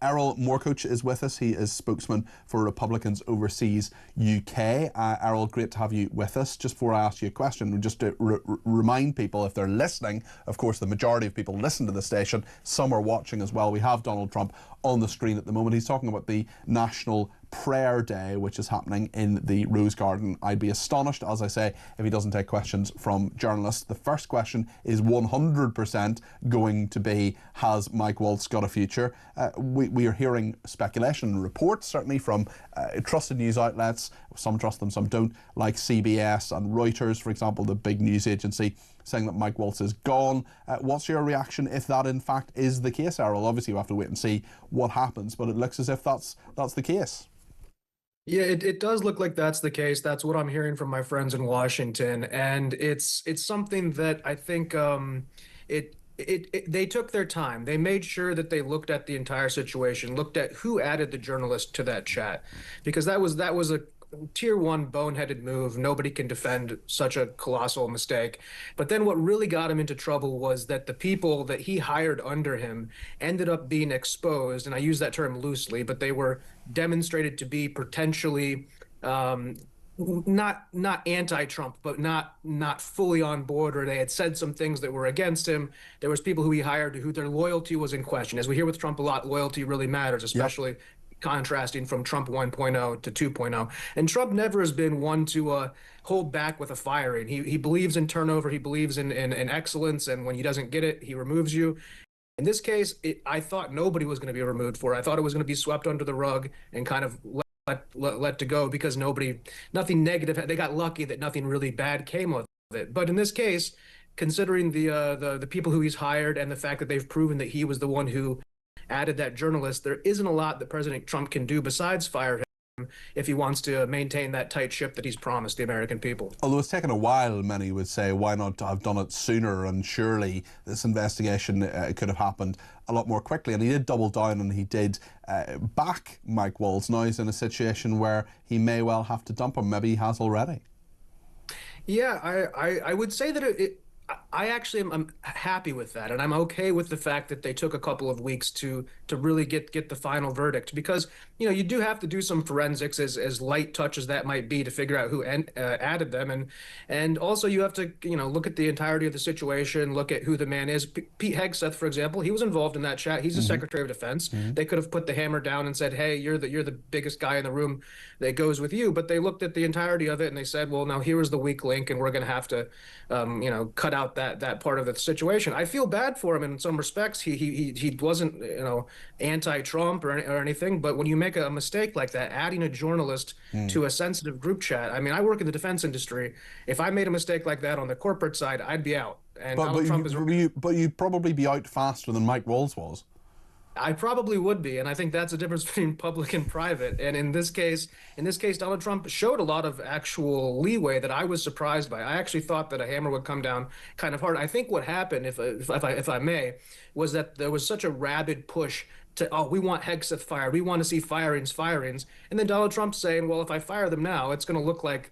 Erol Morkoc is with us. He is spokesman for Republicans Overseas UK. Erol, great to have you with us. Just before I ask you a question, just to remind people, if they're listening, of course the majority of people listen to the station, some are watching as well. We have Donald Trump on the screen at the moment. He's talking about the National Prayer Day, which is happening in the Rose Garden. I'd be astonished, as I say, if he doesn't take questions from journalists. The first question is 100% going to be, has Mike Waltz got a future? We are hearing speculation and reports, certainly from trusted news outlets. Some trust them, some don't, like CBS and Reuters, for example, the big news agency, saying that Mike Waltz is gone. What's your reaction if that in fact is the case, Errol? Obviously we have to wait and see what happens, but it looks as if that's the case. Yeah, it does look like that's the case. That's what I'm hearing from my friends in Washington, and it's something that I think they took their time. They made sure that they looked at the entire situation, looked at who added the journalist to that chat, because that was a tier one boneheaded move. Nobody can defend such a colossal mistake. But then what really got him into trouble was that the people that he hired under him ended up being exposed, and I use that term loosely, but they were demonstrated to be potentially not anti-Trump, but not fully on board, or they had said some things that were against him. There was people who he hired who their loyalty was in question. As we hear with Trump a lot, loyalty really matters, especially yep. Contrasting from Trump 1.0 to 2.0. And Trump never has been one to hold back with a firing. He believes in turnover. He believes in excellence. And when he doesn't get it, he removes you. In this case, I thought nobody was going to be removed for it. I thought it was going to be swept under the rug and kind of let to go because nothing negative. They got lucky that nothing really bad came of it. But in this case, considering the people who he's hired and the fact that they've proven that he was the one who added that journalist, there isn't a lot that President Trump can do besides fire him if he wants to maintain that tight ship that he's promised the American people. Although it's taken a while, many would say, why not have done it sooner? And surely this investigation could have happened a lot more quickly. And he did double down and he did back Mike Waltz. Now he's in a situation where he may well have to dump him. Maybe he has already. Yeah, I would say that I actually am happy with that, and I'm okay with the fact that they took a couple of weeks to really get the final verdict, because you do have to do some forensics, as light touch as that might be, to figure out who added them, and also you have to look at the entirety of the situation, look at who the man is. Pete Hegseth, for example, he was involved in that chat. He's the Secretary of Defense. They could have put the hammer down and said, hey, you're the biggest guy in the room that goes with you, but they looked at the entirety of it and they said, well, now here is the weak link, and we're going to have to cut out that part of the situation. I feel bad for him in some respects. He wasn't anti-Trump or anything, but when you make a mistake like that, adding a journalist to a sensitive group chat, I mean, I work in the defense industry. If I made a mistake like that on the corporate side, I'd be out. And Donald Trump but you'd probably be out faster than Mike Waltz was. I probably would be, and I think that's the difference between public and private. And in this case, Donald Trump showed a lot of actual leeway that I was surprised by. I actually thought that a hammer would come down kind of hard. I think what happened, if I may, was that there was such a rabid push to, oh, we want Hegseth fired, we want to see firings, and then Donald Trump saying, well, if I fire them now, it's going to look like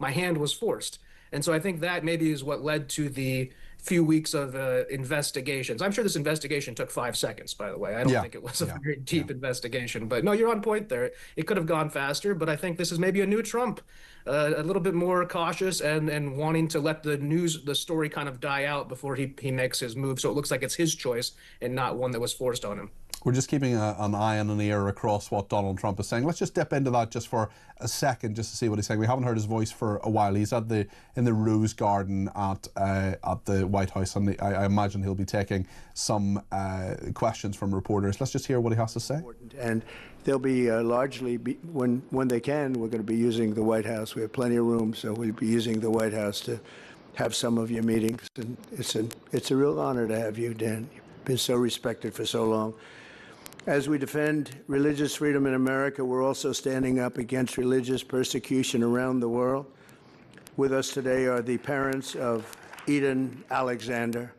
my hand was forced. And so I think that maybe is what led to the few weeks of investigations. I'm sure this investigation took 5 seconds, by the way. I don't think it was a very deep investigation. But no, you're on point there. It could have gone faster, but I think this is maybe a new Trump, a little bit more cautious and wanting to let the story kind of die out before he makes his move. So it looks like it's his choice and not one that was forced on him. We're just keeping an eye and an ear across what Donald Trump is saying. Let's just dip into that just for a second, just to see what he's saying. We haven't heard his voice for a while. He's in the Rose Garden at the White House, and I imagine he'll be taking some questions from reporters. Let's just hear what he has to say. And they'll be largely, when they can, we're going to be using the White House. We have plenty of room, so we'll be using the White House to have some of your meetings. And it's a real honor to have you, Dan. You've been so respected for so long. As we defend religious freedom in America, we're also standing up against religious persecution around the world. With us today are the parents of Eden Alexander.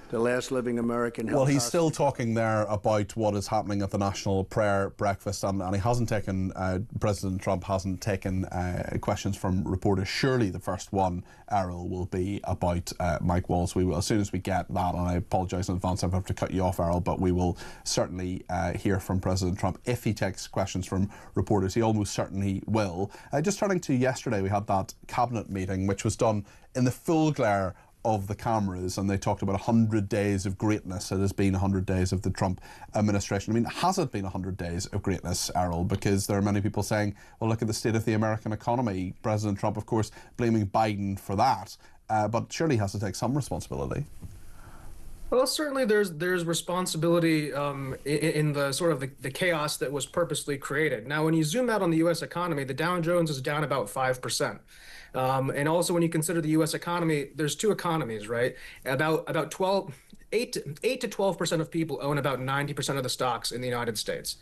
the last living American health Well, he's hostage. still talking there about what is happening at the National Prayer Breakfast, and he hasn't taken, President Trump hasn't taken questions from reporters. Surely the first one, Errol, will be about Mike Waltz. We will, as soon as we get that, and I apologise in advance if I have to cut you off, Errol, but we will certainly hear from President Trump if he takes questions from reporters. He almost certainly will. Just turning to yesterday, we had that cabinet meeting, which was done in the full glare of the cameras, and they talked about 100 days of greatness. It has been 100 days of the Trump administration. I mean, has it been 100 days of greatness, Errol? Because there are many people saying, well, look at the state of the American economy. President Trump, of course, blaming Biden for that, but surely he has to take some responsibility. Well, certainly there's responsibility in the sort of the chaos that was purposely created. Now, when you zoom out on the U.S. economy, the Dow Jones is down about 5%. And also, when you consider the U.S. economy, there's two economies, right? About 8 to 12% of people own about 90% of the stocks in the United States.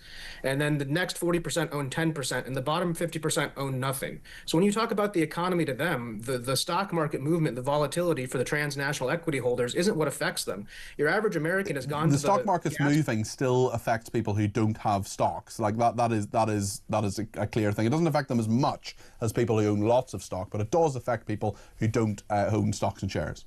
And then the next 40% own 10%, and the bottom 50% own nothing. So when you talk about the economy to them, the stock market movement, the volatility for the transnational equity holders isn't what affects them. Your average American has gone to the stock market's moving still affects people who don't have stocks. Like that is a clear thing. It doesn't affect them as much as people who own lots of stock, but it does affect people who don't own stocks and shares.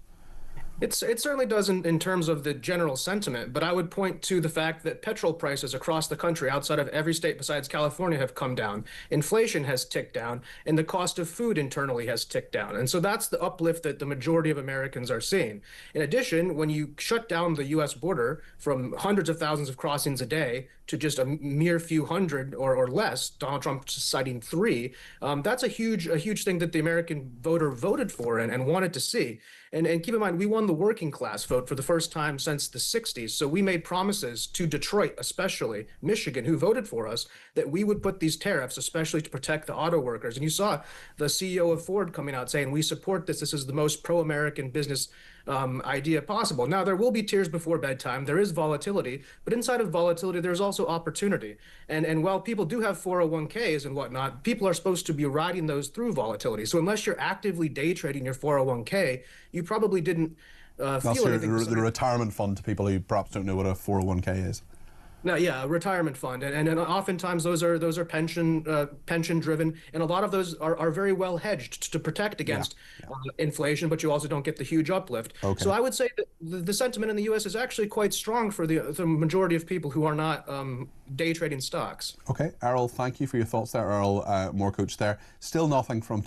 It certainly does in terms of the general sentiment, but I would point to the fact that petrol prices across the country, outside of every state besides California, have come down. Inflation has ticked down, and the cost of food internally has ticked down. And so that's the uplift that the majority of Americans are seeing. In addition, when you shut down the U.S. border from hundreds of thousands of crossings a day to just a mere few hundred or less, Donald Trump citing 3, that's a huge thing that the American voter voted for and wanted to see. And keep in mind, we won the working class vote for the first time since the 60s. So we made promises to Detroit, especially Michigan, who voted for us, that we would put these tariffs, especially to protect the auto workers. And you saw the CEO of Ford coming out saying, we support this. This is the most pro-American business idea possible. Now, there will be tears before bedtime. There is volatility, but inside of volatility, there's also opportunity. And while people do have 401ks and whatnot, people are supposed to be riding those through volatility. So unless you're actively day trading your 401k, you probably didn't feel anything. The retirement fund to people who perhaps don't know what a 401k is. No, yeah, a retirement fund, and oftentimes those are pension driven, and a lot of those are very well hedged to protect against inflation, but you also don't get the huge uplift. Okay. So I would say that the sentiment in the U.S. is actually quite strong for the majority of people who are not day trading stocks. Okay, Errol, thank you for your thoughts there. Erol Morkoc there. Still nothing from